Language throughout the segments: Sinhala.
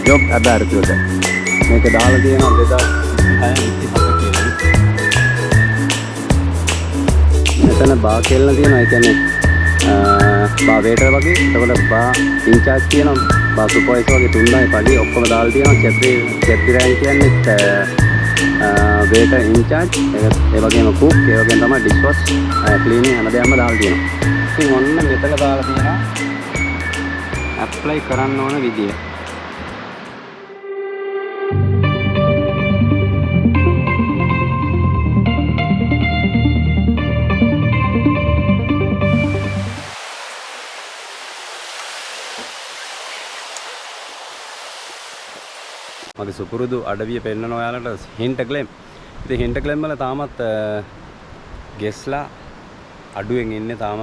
ජොබ් අබෑරතුවට මේක දාලා තියෙනවා 2026 කියලා. මෙතන බා කියලා තියෙනවා. ඒ කියන්නේ බා වේටර් වගේ. එතකොට බා ඉන්චාර්ජ් තියෙනවා. බා සුපර්වයිසර් වගේ තුන්දයි පඩි ඔක්කොම දාලා තියෙනවා. චෙප්ටි රෑන්ක් කියන්නේ වේටර් ඉන්චාර්ජ්. ඒ වගේම කුක්, ඒ වගේම තමයි ඩිෂ් වොෂ්, ක්ලීනින් හැමදේම දාලා තියෙනවා. ඉතින් ඔන්න මෙතන දාලා තියෙනවා ඇප්ලයි කරන්න ඕන විදිය. මගේ සුපුරුදු අඩවිය පෙන්නන ඔයාලට හින්ටග්ලෙම්. ඉතින් හින්ටග්ලෙම් වල තාමත් ගෙස්ලා අඩුවෙන් ඉන්නේ. තාම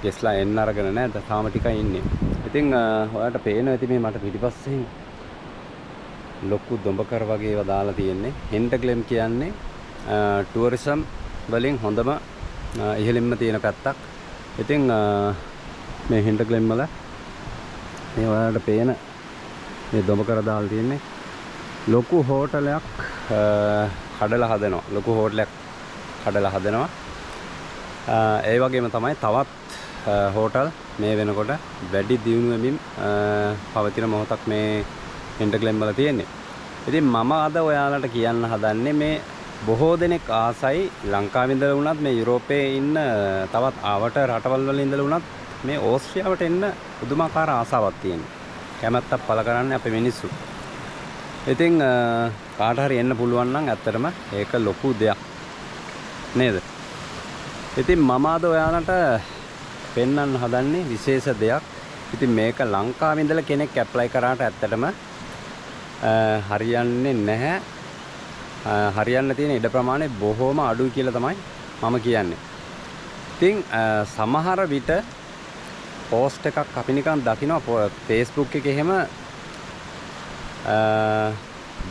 ගෙස්ලා එන්න අරගෙන නැහැ. තාම ටිකයි ඉන්නේ. ඉතින් ඔයාලට පේනවා ඇති මේ මට පිටිපස්සෙන් ලොකු දොඹකර වගේ ඒවා දාලා තියෙන්නේ. හින්ටග්ලෙම් කියන්නේ ටුවරිසම් වලින් හොඳම ඉහළින්ම තියෙන පැත්තක්. ඉතින් මේ හින්ටග්ලෙම් වල මේ ඔයාලට පේන මේ දොඹකර දාලා තියෙන්නේ ලොකු හෝටලයක් කඩලා හදනවා. ලොකු හෝටලයක් කඩලා හදනවා. ඒ වගේම තමයි තවත් හෝටල් මේ වෙනකොට වැඩි දියුණු වෙමින් පවතින මොහොතක් මේ හින්ටග්ලෙම් වල තියෙන්නේ. ඉතින් මම අද ඔයාලට කියන්න හදන්නේ මේ බොහෝ දෙනෙක් ආසයි ලංකාවේ ඉඳලා වුණත් මේ යුරෝපයේ ඉන්න තවත් ආවට රටවල් වල ඉඳලා වුණත් මේ ඕස්ට්‍රියාවට එන්න පුදුමාකාර ආසාවක් තියෙනවා. කැමැත්තක් පළ කරන්නේ අපේ මිනිස්සු. ඉතින් කාට හරි එන්න පුළුවන් නම් ඇත්තටම ඒක ලොකු දෙයක් නේද? ඉතින් මම අද ඔයාලට පෙන්වන්න හදන්නේ විශේෂ දෙයක්. ඉතින් මේක ලංකාවේ ඉඳලා කෙනෙක් ඇප්ලයි කරාට ඇත්තටම හරියන්නේ නැහැ. හරියන්න තියෙන ඉඩ ප්‍රමාණය බොහොම අඩුයි කියලා තමයි මම කියන්නේ. ඉතින් සමහර විට පෝස්ට් එකක් අපි නිකන් දකිනවා Facebook එකේ එහෙම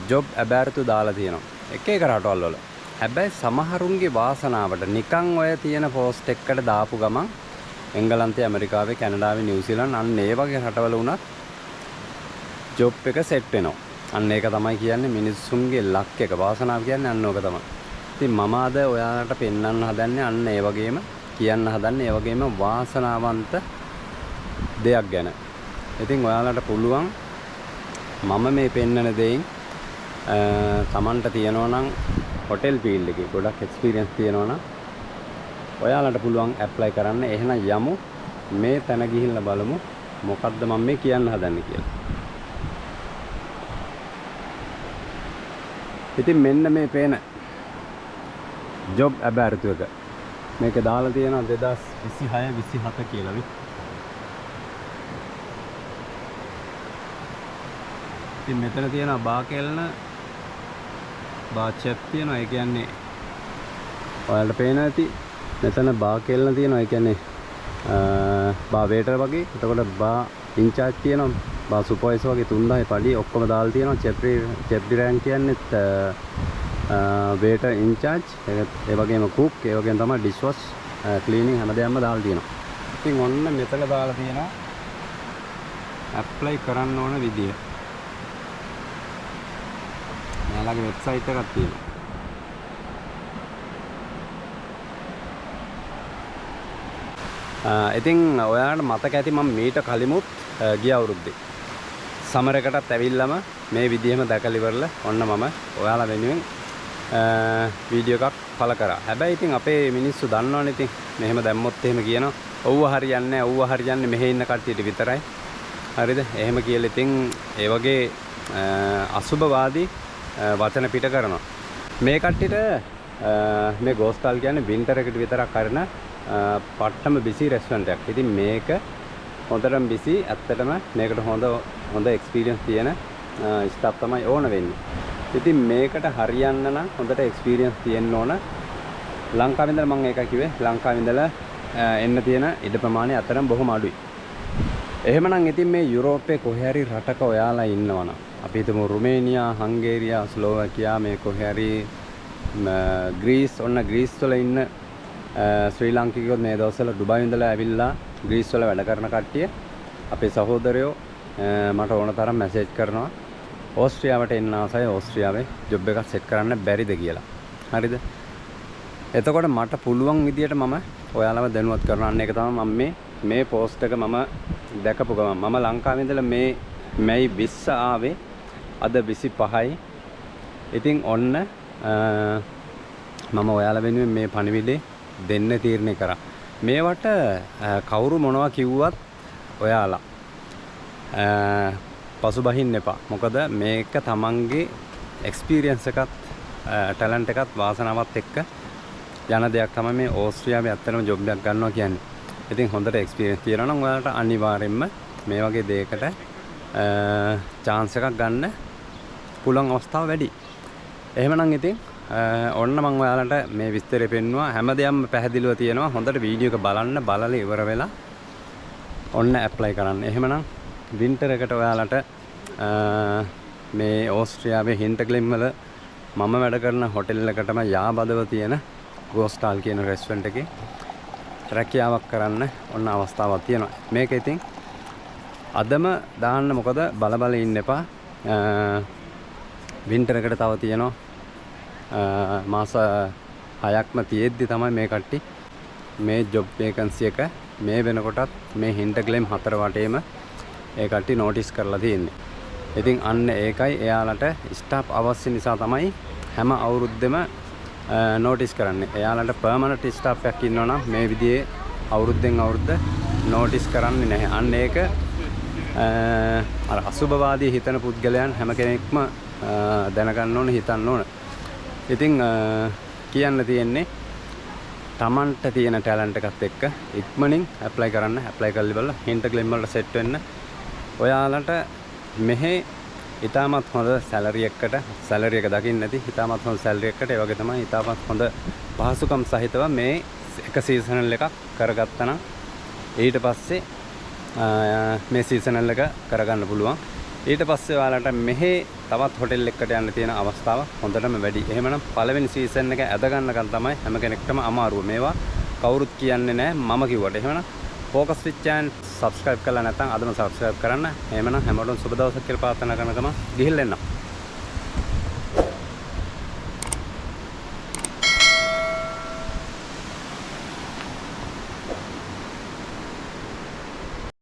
ජොබ් අබෑරතු දාලා තියෙනවා. එක එක රටවල් වල. හැබැයි සමහරුන්ගේ වාසනාවට නිකන් ඔය තියෙන පෝස්ට් එකකට දාපු ගමන් එංගලන්තේ, ඇමරිකාවේ, කැනඩාවේ, නිව්සීලන්ත අන්න ඒ වගේ රටවල වුණත් ජොබ් එක සෙට් වෙනවා. අන්න ඒක තමයි කියන්නේ මිනිස්සුන්ගේ ලක් එක. වාසනාව කියන්නේ අන්න ඕක තමයි. ඉතින් මම අද ඔයාලට පෙන්වන්න හදන්නේ අන්න ඒ වගේම කියන්න හදන්නේ ඒ වගේම වාසනාවන්ත දෙයක් ගැන. ඉතින් ඔයාලට පුළුවන් මම මේ පෙන්වන දෙයින් තමන්ට තියෙනවා නම් හොටෙල් ෆීල්ඩ් එකේ ගොඩක් එක්ස්පීරියන්ස් තියෙනවා නම් ඔයාලට පුළුවන් ඇප්ලයි කරන්න. එහෙනම් යමු මේ තැන ගිහිල්ලා බලමු මොකද්ද මම මේ කියන්න හදන්නේ කියලා. ඉතින් මෙන්න මේ පේන ජොබ් අබෑරතු එක මේක දාලා තියෙනවා 2026 27 කියලා. ඉතින් මෙතන තියෙනවා බා කෙල්න, බා චෙෆ් තියෙනවා. ඒ කියන්නේ ඔයාලට පේනවා ඇති මෙතන බා කෙල්න තියෙනවා. ඒ කියන්නේ බා වේටර් වගේ. එතකොට බා ඉන්චාර්ජ් තියෙනවා. බා සුපර්වයිසර් වගේ තුන්දයි පඩි ඔක්කොම දාලා තියෙනවා. චෙප්ටි රෑන්ක් කියන්නේ වේටර් ඉන්චාර්ජ්. ඒ වගේම කුක්, ඒ වගේම තමයි ඩිෂ් වොෂ්, ක්ලීනින් හැමදේම දාලා තියෙනවා. ඉතින් ඔන්න මෙතන දාලා තියෙනවා ඇප්ලයි කරන්න ඕන විදිය. මෙයාලගේ වෙබ්සයිට් එකක් තියෙනවා. ඉතින් ඔයාලට මතක ඇති මම මීට කලිමුත් ගිය අවුරුද්දේ සමර් එකටත් ඇවිල්ලාම මේ විදිහම දැකලා ඉවරලා ඔන්න මම ඔයාලා වෙනුවෙන් වීඩියෝ එකක් පළ කරා. හැබැයි ඉතින් අපේ මිනිස්සු දන්නවනේ ඉතින් මෙහෙම දැම්මොත් එහෙම කියනවා. ඔව්ව හරියන්නේ නැහැ, ඔව්ව හරියන්නේ මෙහෙ ඉන්න කට්ටියට විතරයි. හරිද? එහෙම කියලා ඉතින් ඒ වගේ අසුබවාදී වචන පිට කරනවා. මේ කට්ටියට මේ ගෝස්ටල් කියන්නේ වින්ටර් එකට විතරක් කරන පට්ටම බිසි රෙස්ටොරන්ට් එකක්. ඉතින් මේක හොඳටම බිසි. ඇත්තටම මේකට හොඳ එක්ස්පීරියන්ස් තියෙන ස්ටාෆ් තමයි ඕන වෙන්නේ. ඉතින් මේකට හරියන්න නම් හොඳට එක්ස්පීරියන්ස් තියෙන්න ඕන. ලංකාවේ ඉඳලා මම ඒකයි කිව්වේ. ලංකාවේ ඉඳලා එන්න තියෙන ඉඩ ප්‍රමාණය අතරම බොහොම අඩුයි. එහෙමනම් ඉතින් මේ යුරෝපයේ කොහේ හරි රටක ඔයාලා ඉන්නවනම් අපි හිතමු රුමේනියා, හංගේරියා, ස්ලෝවාකියා, මේ කොහේ හරි ග්‍රීස්, ඔන්න ග්‍රීස් වල ඉන්න ශ්‍රී ලාංකිකයෝ මේ දවස්වල ඩුබායි ඉඳලා ඇවිල්ලා ග්‍රීස් වල වැඩ කරන කට්ටිය අපේ සහෝදරයෝ මට ඕන තරම් මැසේජ් කරනවා ඕස්ට්‍රියාවට එන්න ආසයි ඕස්ට්‍රියාවේ ජොබ් එකක් සෙට් කරන්න බැරිද කියලා. හරිද? එතකොට මට පුළුවන් විදියට මම ඔයාලව දැනුවත් කරනවා. අන්න ඒක තමයි මම මේ පෝස්ට් එක මම දැකපු ගමන් මම ලංකාවේ ඉඳලා මේ 20 ආවේ අද 25යි. ඉතින් ඔන්න මම ඔයාලා වෙනුවෙන් මේ පණිවිඩේ දෙන්න තීරණය කරා. මේවට කවුරු මොනවා කිව්වත් ඔයාලා පසුබහින්න එපා. මොකද මේක තමන්ගේ එක්ස්පීරියන්ස් එකත් ටැලන්ට් එකත් වාසනාවත් එක්ක යන දෙයක් තමයි මේ ඕස්ට්‍රියාවේ ඇත්තටම ජොබ් එකක් ගන්නවා කියන්නේ. ඉතින් හොඳට එක්ස්පීරියන්ස් තියෙනවා නම් ඔයාලට අනිවාර්යෙන්ම මේ වගේ දෙයකට chance එකක් ගන්න පුළුවන් අවස්ථාව වැඩි. එහෙමනම් ඉතින් ඔන්න මම ඔයාලට මේ විස්තරය පෙන්නුවා. හැමදේම පැහැදිලිව තියෙනවා. හොඳට වීඩියෝ එක බලන්න. බලලා ඉවර වෙලා ඔන්න ඇප්ලයි කරන්න. එහෙමනම් වින්ටර් එකට ඔයාලට මේ ඕස්ට්‍රියාවේ හින්ටර්ග්ලෙම් වල මම වැඩ කරන හොටෙල් එකටම යාබදව තියෙන ගෝස්ටාල් කියන රෙස්ටොරන්ට් එකේ රැකියාවක් කරන්න ඔන්න අවස්ථාවක් තියෙනවා. මේක ඉතින් අදම දාන්න. මොකද බල ඉන්න එපා. වින්ටර් එකට තව තියෙනවා මාස 6ක්ම තියෙද්දි තමයි මේ කට්ටිය මේ ජොබ් වේකන්සි එක මේ වෙනකොටත් මේ හින්ටර්ග්ලෙම් 4 වටේම ඒ කට්ටිය නෝටිස් කරලා තියෙන්නේ. ඉතින් අන්න ඒකයි එයාලට ස්ටාෆ් අවශ්‍ය නිසා තමයි හැම අවුරුද්දෙම නෝටිස් කරන්නේ. එයාලට පර්මනන්ට් ස්ටාෆ් එකක් ඉන්නවා නම් මේ විදිහේ අවුරුද්දෙන් අවුරුද්ද නෝටිස් කරන්නේ නැහැ. අන්න ඒක අර අසුබවාදී හිතන පුද්ගලයන් හැම කෙනෙක්ම දැනගන්න ඕන, හිතන්න ඕන. ඉතින් කියන්න තියෙන්නේ තමන්ට තියෙන ටැලන්ට් එකත් එක්ක ඉක්මනින් ඇප්ලයි කරන්න. ඇප්ලයි කරලා බලලා හින්ටර්ග්ලෙම් වලට සෙට් වෙන්න. ඔයාලට මෙහි ඉතාමත් හොඳ සැලරි එකකට සැලරි එක දකින්න නැති ඉතාමත් හොඳ සැලරි එකකට ඒ වගේ තමයි ඉතාමත් හොඳ පහසුකම් සහිතව මේ එක සීසනල් එකක් කරගත්තා නම් ඊට පස්සේ මේ සීසනල් එක කරගන්න පුළුවන්. ඊට පස්සේ ඔයාලට මෙහි තවත් හොටෙල් එකකට යන්න තියෙන අවස්ථාව හොඳටම වැඩි. එහෙමනම් පළවෙනි සීසන් එක ඇද ගන්නකන් තමයි හැම කෙනෙක්ටම අමාරුව. මේවා කවුරුත් කියන්නේ නැහැ මම කිව්වට. එහෙමනම් ෆෝකස් විත් channel subscribe කරලා නැත්නම් අදම subscribe කරන්න. එහෙමනම් හැමෝටම සුබ දවසක් කියලා ප්‍රාර්ථනා කරන ගමන් ගිහිල්ලා එන්න.